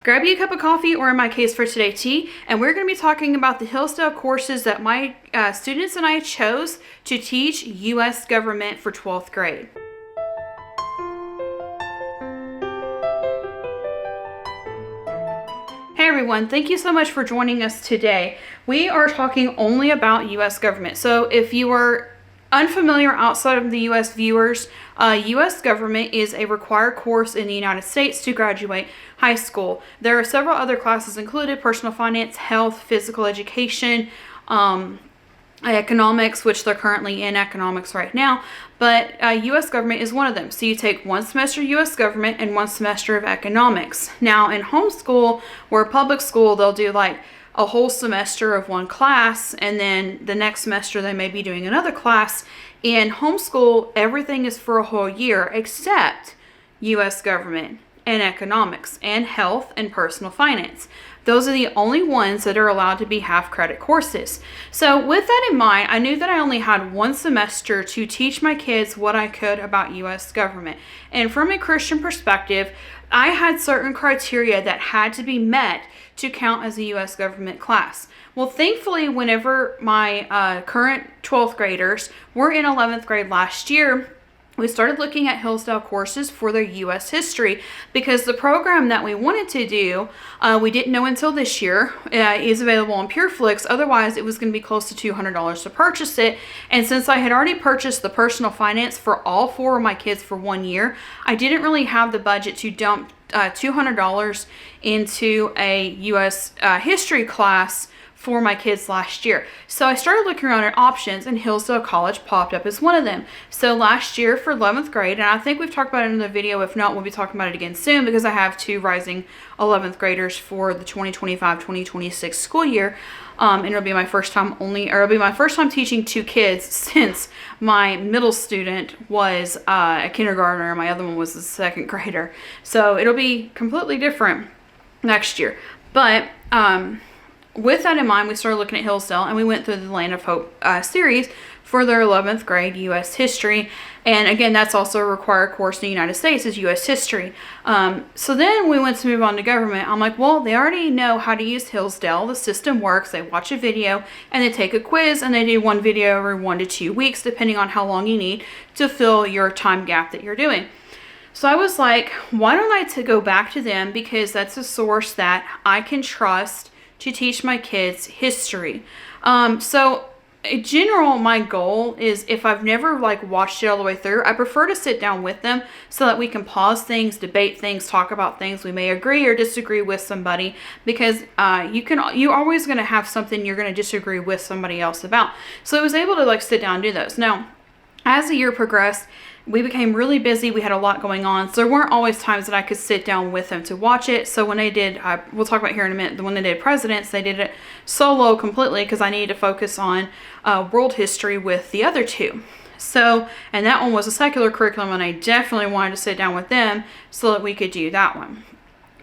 Grab you a cup of coffee, or in my case for today, tea, and we're going to be talking about the Hillsdale courses that my students and I chose to teach U.S. government for 12th grade. Hey everyone, thank you so much for joining us today. We are talking only about U.S. government. So if you are unfamiliar outside of the U.S. viewers, U.S. government is a required course in the United States to graduate high school. There are several other classes included: personal finance, health, physical education, economics, which they're currently in economics right now, but U.S. government is one of them. So you take one semester U.S. government and one semester of economics. Now in homeschool or public school, they'll do like a whole semester of one class, and then the next semester they may be doing another class. In homeschool, everything is for a whole year except U.S. government and economics and health and personal finance. Those are the only ones that are allowed to be half credit courses. So with that in mind, I knew that I only had one semester to teach my kids what I could about U.S. government. And from a Christian perspective, I had certain criteria that had to be met to count as a U.S. government class. Well, thankfully, whenever my current 12th graders were in 11th grade last year, we started looking at Hillsdale courses for their U.S. history, because the program that we wanted to do, we didn't know until this year, is available on PureFlix. Otherwise, it was going to be close to $200 to purchase it. And since I had already purchased the personal finance for all four of my kids for 1 year, I didn't really have the budget to dump $200 into a U.S. History class for my kids last year. So I started looking around at options, and Hillsdale College popped up as one of them. So last year for 11th grade, and I think we've talked about it in the video. If not, we'll be talking about it again soon, because I have two rising 11th graders for the 2025-2026 school year. And it'll be my first time teaching two kids since my middle student was a kindergartner and my other one was a second grader. So it'll be completely different next year. But with that in mind, we started looking at Hillsdale, and we went through the Land of Hope series for their 11th grade U.S. history. And again, that's also a required course in the United States, is U.S. history. So then we went to move on to government. I'm like, well, they already know how to use Hillsdale. The system works. They watch a video and they take a quiz, and they do one video every 1 to 2 weeks, depending on how long you need to fill your time gap that you're doing. So I was like, why don't I go back to them, because that's a source that I can trust to teach my kids history. So in general, my goal is, if I've never watched it all the way through, I prefer to sit down with them so that we can pause things, debate things, talk about things. We may agree or disagree with somebody, because you're always going to have something you're going to disagree with somebody else about. So I was able to sit down and do those. Now, as the year progressed, we became really busy. We had a lot going on, so there weren't always times that I could sit down with them to watch it. So when they did, we'll talk about here in a minute, when they did presidents, they did it solo completely, because I needed to focus on world history with the other two. So, and that one was a secular curriculum, and I definitely wanted to sit down with them so that we could do that one.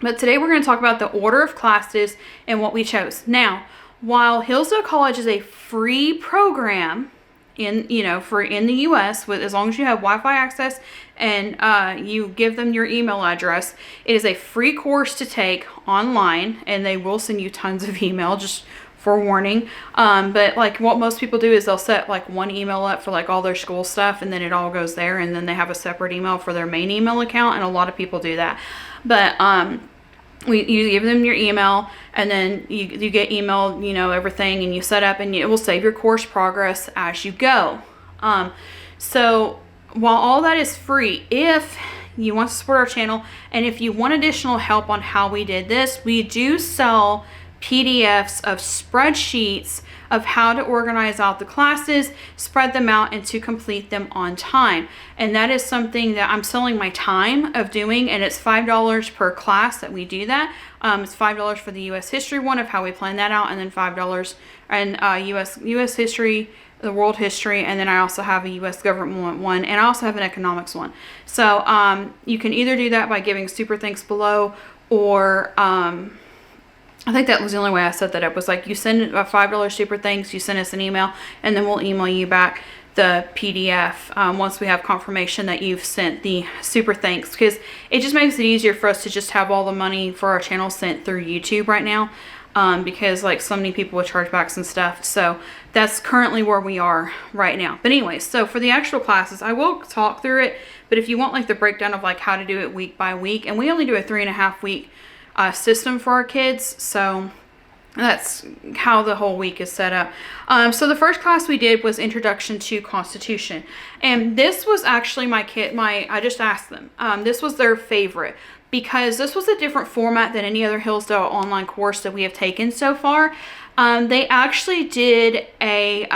But today we're going to talk about the order of classes and what we chose. Now, while Hillsdale College is a free program in the U.S., with as long as you have Wi-Fi access and you give them your email address, it is a free course to take online, and they will send you tons of email, just forewarning. But what most people do is they'll set one email up for all their school stuff, and then it all goes there, and then they have a separate email for their main email account, and a lot of people do that. But you give them your email, and then you get emailed, everything, and you set up, and it will save your course progress as you go. So while all that is free, if you want to support our channel, and if you want additional help on how we did this, we do sell PDFs of spreadsheets of how to organize out the classes, spread them out, and to complete them on time. And that is something that I'm selling my time of doing, and it's $5 per class that we do that. It's $5 for the U.S. history one, of how we plan that out, and then $5 and U.S. history, the world history, and then I also have a U.S. government one, and I also have an economics one. So you can either do that by giving super thanks below, or I think that was the only way I set that up, was you send a $5 super thanks, you send us an email, and then we'll email you back the PDF once we have confirmation that you've sent the super thanks, because it just makes it easier for us to just have all the money for our channel sent through YouTube right now, because like so many people with chargebacks and stuff. So that's currently where we are right now. But anyways, so for the actual classes, I will talk through it, but if you want like the breakdown of like how to do it week by week, and we only do a 3.5 week system for our kids, so that's how the whole week is set up. So the first class we did was Introduction to Constitution. And this was actually I just asked them. This was their favorite because this was a different format than any other Hillsdale online course that we have taken so far. They actually did a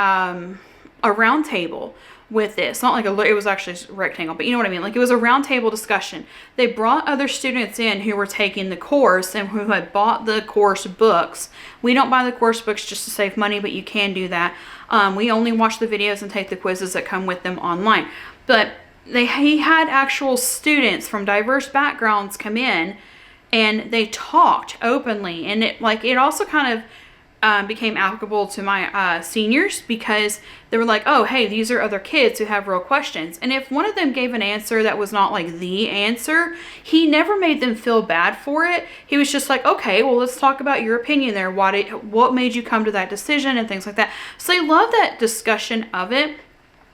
round table with this. Not like it was actually a rectangle, but you know what I mean? Like it was a round table discussion. They brought other students in who were taking the course and who had bought the course books. We don't buy the course books just to save money, but you can do that. We only watch the videos and take the quizzes that come with them online. But he had actual students from diverse backgrounds come in and they talked openly, and it also kind of became applicable to my seniors, because they were like, oh, hey, these are other kids who have real questions. And if one of them gave an answer that was not like the answer, he never made them feel bad for it. He was just like, okay, well, let's talk about your opinion there. What made you come to that decision and things like that. So I love that discussion of it,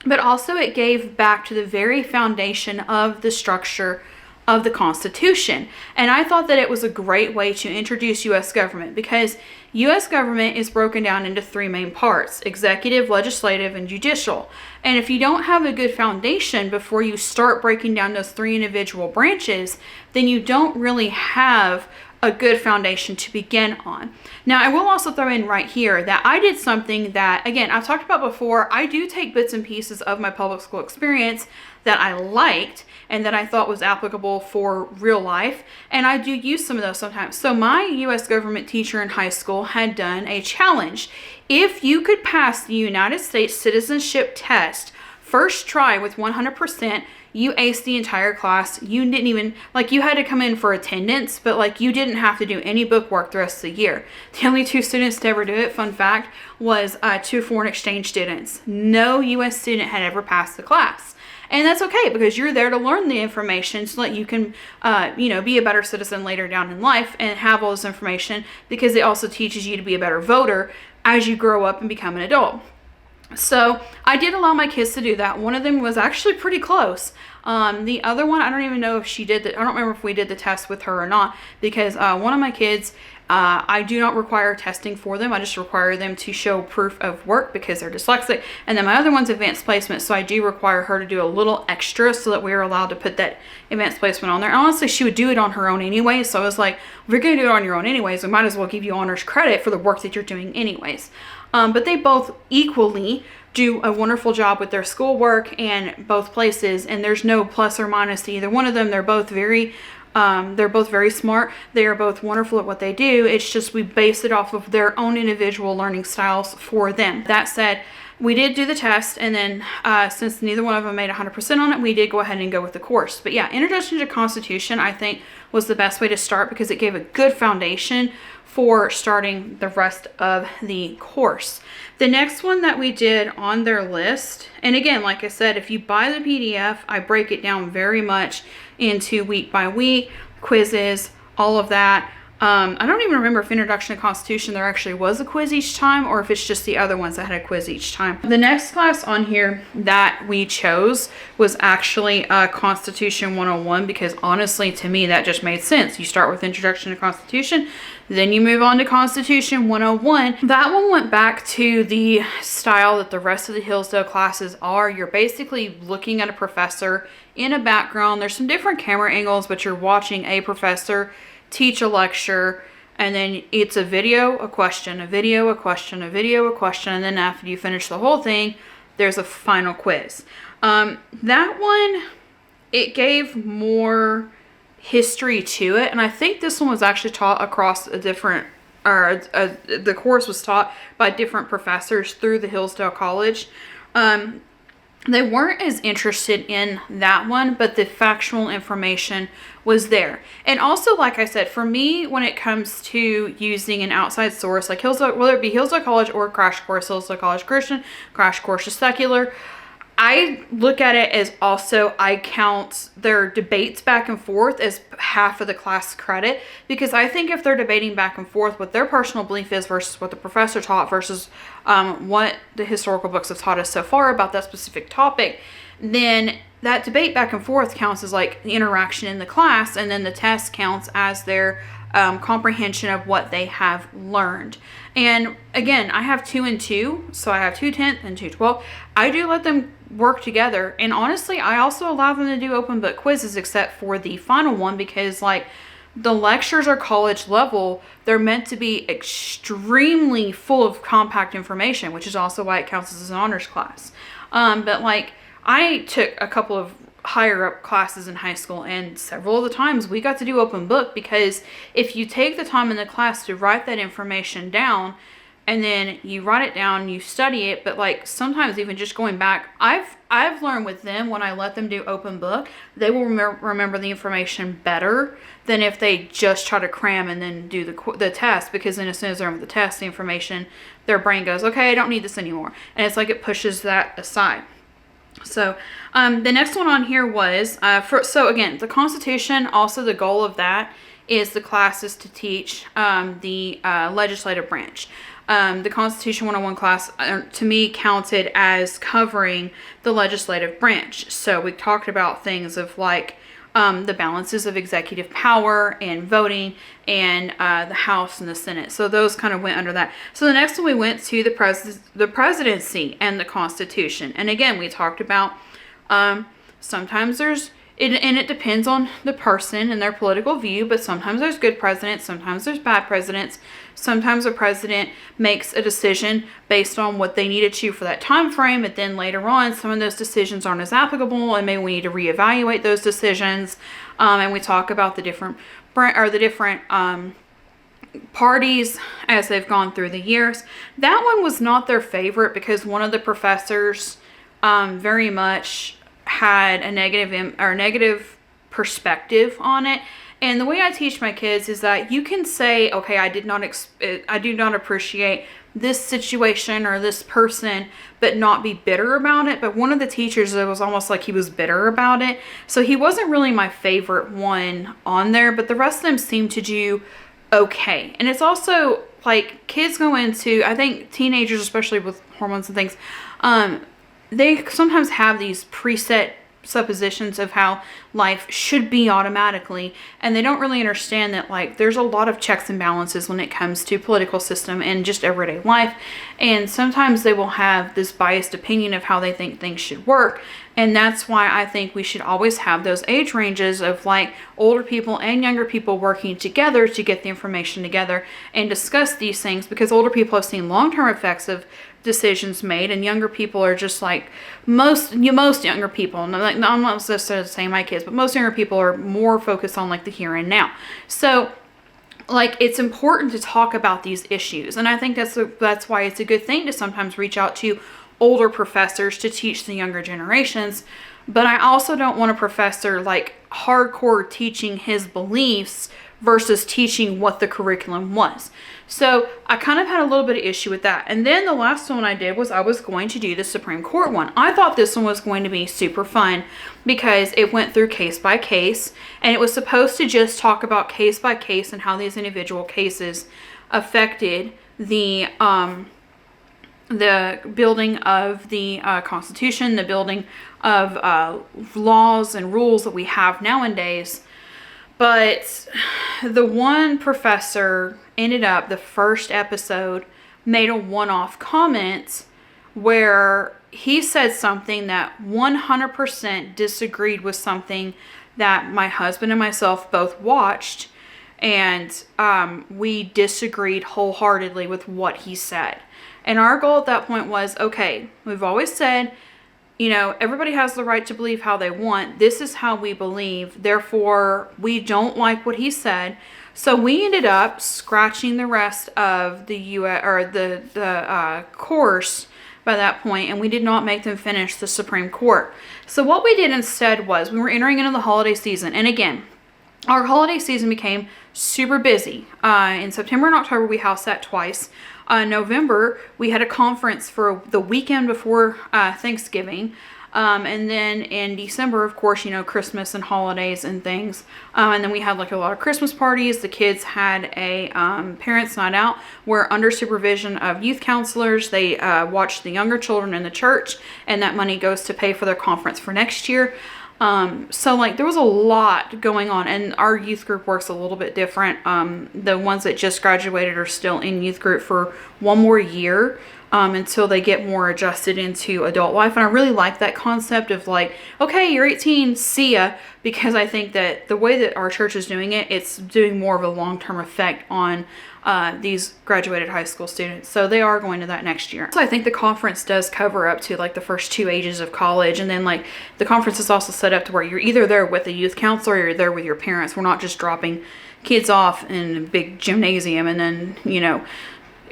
but also it gave back to the very foundation of the structure of the Constitution. And I thought that it was a great way to introduce U.S. government, because U.S. government is broken down into 3 main parts: executive, legislative, and judicial. And if you don't have a good foundation before you start breaking down those 3 individual branches, then you don't really have a good foundation to begin on. Now, I will also throw in right here that I did something that, again, I've talked about before. I do take bits and pieces of my public school experience that I liked and that I thought was applicable for real life, and I do use some of those sometimes. So my U.S. government teacher in high school had done a challenge. If you could pass the United States citizenship test first try with 100%, you aced the entire class. You didn't even, you had to come in for attendance, but you didn't have to do any book work the rest of the year. The only 2 students to ever do it, fun fact, was 2 foreign exchange students. No U.S. student had ever passed the class. And that's okay, because you're there to learn the information so that you can, be a better citizen later down in life and have all this information, because it also teaches you to be a better voter as you grow up and become an adult. So I did allow my kids to do that. One of them was actually pretty close. The other one, I don't even know if she did I don't remember if we did the test with her or not, because one of my kids, I do not require testing for them. I just require them to show proof of work because they're dyslexic. And then my other one's advanced placement, so I do require her to do a little extra so that we're allowed to put that advanced placement on there. Honestly, she would do it on her own anyway, so I was like, if you're going to do it on your own anyways, we might as well give you honors credit for the work that you're doing anyways. But they both equally do a wonderful job with their schoolwork and both places, and there's no plus or minus to either one of them. They're both very smart. They are both wonderful at what they do. It's just we base it off of their own individual learning styles for them. That said, we did do the test, and then since neither one of them made 100% on it, we did go ahead and go with the course. But yeah, Introduction to Constitution, I think, was the best way to start, because it gave a good foundation for starting the rest of the course. The next one that we did on their list, and again, like I said, if you buy the PDF, I break it down very much into week by week, quizzes, all of that. I don't even remember if Introduction to Constitution there actually was a quiz each time, or if it's just the other ones that had a quiz each time. The next class on here that we chose was actually Constitution 101, because honestly, to me, that just made sense. You start with Introduction to Constitution, then you move on to Constitution 101. That one went back to the style that the rest of the Hillsdale classes are. You're basically looking at a professor in a background. There's some different camera angles, but you're watching a professor teach a lecture, and then it's a video, a question, a video, a question, a video, a question, and then after you finish the whole thing, there's a final quiz. That one, it gave more history to it, and I think this one was actually taught across a different, the course was taught by different professors through the Hillsdale College. They weren't as interested in that one, but the factual information was there. And also, like I said, for me, when it comes to using an outside source, like Hillsdale, whether it be Hillsdale College or Crash Course, Hillsdale College Christian, Crash Course is secular, I look at it as also, I count their debates back and forth as half of the class credit, because I think if they're debating back and forth what their personal belief is versus what the professor taught versus what the historical books have taught us so far about that specific topic, then that debate back and forth counts as like the interaction in the class, and then the test counts as their comprehension of what they have learned. And again, I have 2 and 2, so I have 2 10th and 2 12th. I do let them work together, and honestly, I also allow them to do open book quizzes except for the final one, because like the lectures are college level. They're meant to be extremely full of compact information, which is also why it counts as an honors class. But like, I took a couple of higher up classes in high school, and several of the times we got to do open book, because if you take the time in the class to write that information down, and then you write it down, you study it, but like sometimes even just going back, I've learned with them, when I let them do open book, they will remember the information better than if they just try to cram and then do the test, because then as soon as they're on the test, the information, their brain goes, okay, I don't need this anymore, and it's like it pushes that aside. So the next one on here was, so again, the Constitution, also the goal of that is the class is to teach the legislative branch. The Constitution 101 class, to me, counted as covering the legislative branch. So we talked about things of like the balances of executive power and voting, and the House and the Senate. So those kind of went under that. So the next one, we went to the presidency and the Constitution. And again, we talked about sometimes there's, and it depends on the person and their political view, but sometimes there's good presidents, sometimes there's bad presidents. Sometimes a president makes a decision based on what they need to achieve for that time frame, but then later on, some of those decisions aren't as applicable, and maybe we need to reevaluate those decisions. And we talk about the different parties as they've gone through the years. That one was not their favorite, because one of the professors very much had a negative perspective on it. And the way I teach my kids is that you can say, okay, I do not appreciate this situation or this person, but not be bitter about it. But one of the teachers, it was almost like he was bitter about it. So he wasn't really my favorite one on there, but the rest of them seemed to do okay. And it's also like, kids go into, I think teenagers, especially with hormones and things, they sometimes have these preset suppositions of how life should be automatically, and they don't really understand that like there's a lot of checks and balances when it comes to political system and just everyday life, and sometimes they will have this biased opinion of how they think things should work. And that's why I think we should always have those age ranges of like older people and younger people working together to get the information together and discuss these things, because older people have seen long-term effects of decisions made, and younger people are just like most younger people, and I'm not necessarily saying my kids, but most younger people are more focused on like the here and now. So like, it's important to talk about these issues, and I think that's why it's a good thing to sometimes reach out to older professors to teach the younger generations. But I also don't want a professor like hardcore teaching his beliefs versus teaching what the curriculum was. So I kind of had a little bit of issue with that. And then the last one I did was I was going to do the Supreme Court one. I thought this one was going to be super fun because it went through case by case, and it was supposed to just talk about case by case and how these individual cases affected the building of the Constitution, the building of laws and rules that we have nowadays. But the one professor ended up, the first episode, made a one-off comment where he said something that 100% disagreed with something that my husband and myself both watched, and we disagreed wholeheartedly with what he said. And our goal at that point was, okay, we've always said, you know, everybody has the right to believe how they want. This is how we believe. Therefore, we don't like what he said. So we ended up scratching the rest of the course by that point, and we did not make them finish the Supreme Court. So what we did instead was we were entering into the holiday season. And again, our holiday season became super busy. In September and October, we house sat twice. November, we had a conference for the weekend before Thanksgiving. And then in December, of course, you know, Christmas and holidays and things. And then we had like a lot of Christmas parties. The kids had a parents' night out where, under supervision of youth counselors, they watched the younger children in the church, and that money goes to pay for their conference for next year. So like there was a lot going on, and our youth group works a little bit different. The ones that just graduated are still in youth group for one more year. Until they get more adjusted into adult life. And I really like that concept of like, okay, you're 18, see ya, because I think that the way that our church is doing it, it's doing more of a long-term effect on these graduated high school students. So they are going to that next year. So I think the conference does cover up to like the first 2 ages of college. And then like the conference is also set up to where you're either there with a youth counselor or you're there with your parents. We're not just dropping kids off in a big gymnasium and then, you know,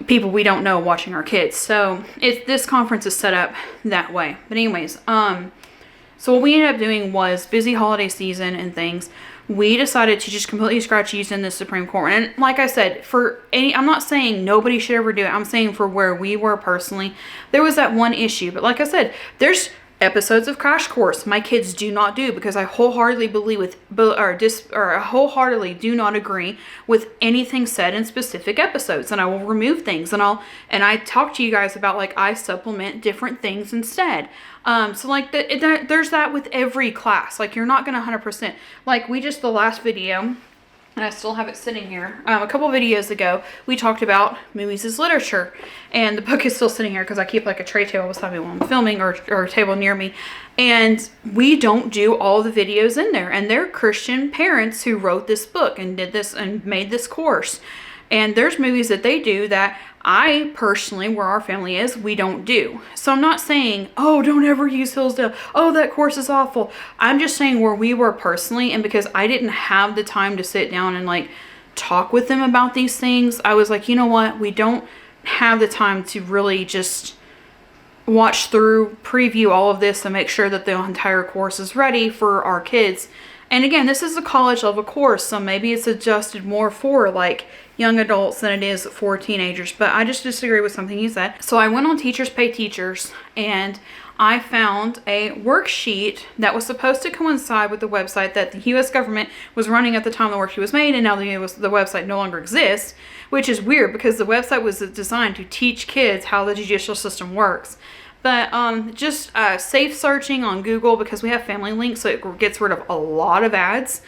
people we don't know watching our kids. So this conference is set up that way. But anyways, so what we ended up doing was, busy holiday season and things, we decided to just completely scratch using the Supreme Court. And like I said, I'm not saying nobody should ever do it. I'm saying for where we were personally, there was that one issue. But like I said, there's episodes of Crash Course my kids do not do, because I wholeheartedly wholeheartedly do not agree with anything said in specific episodes, and I will remove things, and I talk to you guys about like I supplement different things instead. So like there's that with every class. Like you're not gonna 100%, like the last video, and I still have it sitting here. A couple videos ago, we talked about movies as literature, and the book is still sitting here because I keep like a tray table beside me while I'm filming, or a table near me. And we don't do all the videos in there, and they're Christian parents who wrote this book and did this and made this course. And there's movies that they do that I personally, where our family is, we don't do. So I'm not saying, oh, don't ever use Hillsdale. Oh, that course is awful. I'm just saying where we were personally, and because I didn't have the time to sit down and like talk with them about these things, I was like, you know what? We don't have the time to really just watch through, preview all of this and make sure that the entire course is ready for our kids. And again, this is a college level course, so maybe it's adjusted more for like young adults than it is for teenagers, but I just disagree with something you said. So I went on Teachers Pay Teachers, and I found a worksheet that was supposed to coincide with the website that the U.S. government was running at the time the worksheet was made, and now the website no longer exists, which is weird because the website was designed to teach kids how the judicial system works. But just safe searching on Google, because we have family links, so it gets rid of a lot of ads.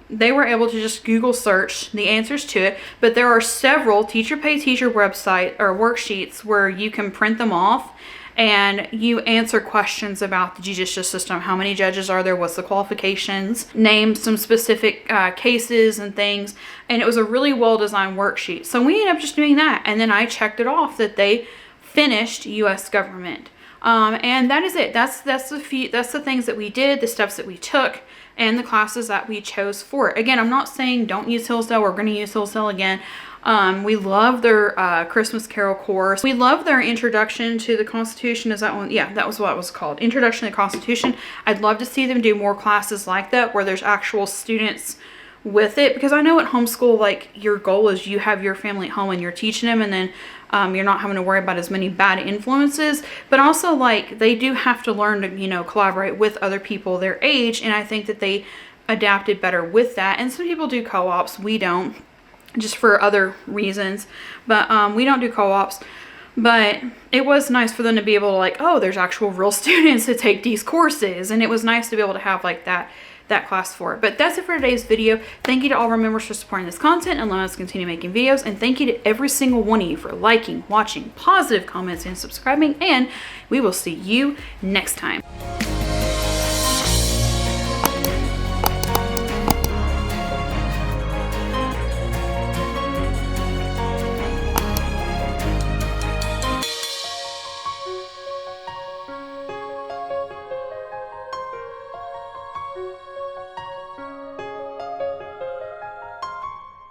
They were able to just Google search the answers to it, but there are several Teacher Pay Teacher website or worksheets where you can print them off and you answer questions about the judicial system. How many judges are there? What's the qualifications? Name some specific cases and things. And it was a really well-designed worksheet. So we ended up just doing that. And then I checked it off that they finished U.S. government. And that is it. That's the things that we did, the steps that we took, and the classes that we chose for it. Again, I'm not saying don't use Hillsdale. We're going to use Hillsdale again. We love their Christmas Carol course. We love their Introduction to the Constitution. Is that one? Yeah, that was what it was called. Introduction to the Constitution. I'd love to see them do more classes like that where there's actual students with it, because I know at homeschool, like, your goal is you have your family at home and you're teaching them, and then you're not having to worry about as many bad influences. But also, like, they do have to learn to, you know, collaborate with other people their age, and I think that they adapted better with that. And some people do co-ops. We don't, just for other reasons, but we don't do co-ops. But it was nice for them to be able to, like, oh, there's actual real students that take these courses, and it was nice to be able to have like that class for it. But that's it for today's video. Thank you to all of our members for supporting this content and letting us continue making videos, and thank you to every single one of you for liking, watching, positive comments, and subscribing, and we will see you next time.